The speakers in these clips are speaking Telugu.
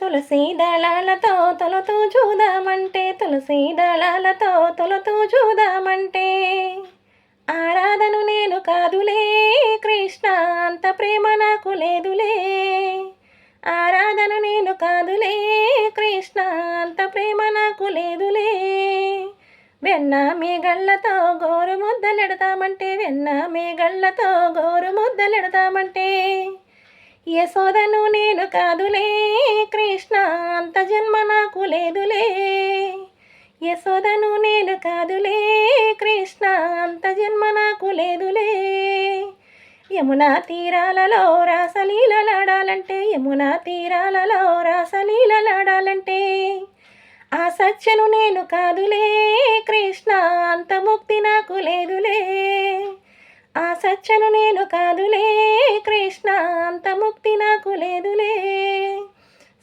తులసి దళాలతో తొలతూ చూదామంటే, తులసి దళాలతో తొలతూ చూదామంటే, ఆరాధను నేను కాదులే కృష్ణ, అంత ప్రేమ నాకు లేదులే. ఆరాధను నేను కాదులే కృష్ణ, అంత ప్రేమ నాకు లేదులే. వెన్న మేగళ్ళతో గోరు ముద్దలెడతామంటే, వెన్న మేగళ్ళతో గోరు ముద్దలెడతామంటే, యశోదను నేను కాదులే కృష్ణ, అంత జన్మ నాకు లేదులే. యశోదను నేను కాదులే కృష్ణ, అంత జన్మ నాకు లేదులే. యమునా తీరాలలో రాసలీలలాడాలంటే, యమునా తీరాలలో రాసలీలలాడాలంటే, ఆ సత్యను నేను కాదులే కృష్ణ, అంత ముక్తి నాకు లేదులే. ఆ సత్యను నేను కాదులే కృష్ణ, అంత ముక్తి నాకు లేదులే.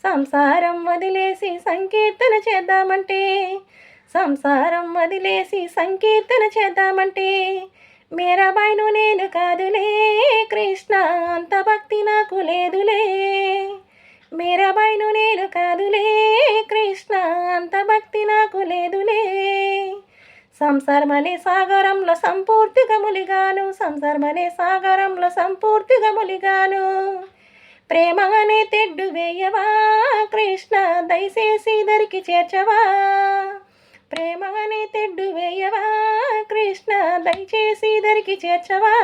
సంసారం వదిలేసి సంకీర్తన చేద్దామంటే, సంసారం వదిలేసి సంకీర్తన చేద్దామంటే, మీరాబాయిను నేను కాదులే కృష్ణ, అంత భక్తి నాకు లేదులే. మీరాబాయిను నేను కాదులే కృష్ణ, అంత భక్తి నాకు లేదులే. సంసారమనే సాగరంలో సంపూర్తిగా ములిగాను, సంసారమనే సాగరంలో సంపూర్తిగా ములిగాను. ప్రేమ అనే తెడ్డు వేయవా కృష్ణ, దయచేసి దరికి చేర్చవా. ప్రేమ అనే తెడ్డు వేయవా కృష్ణ, దయచేసి దరికి చేర్చవా.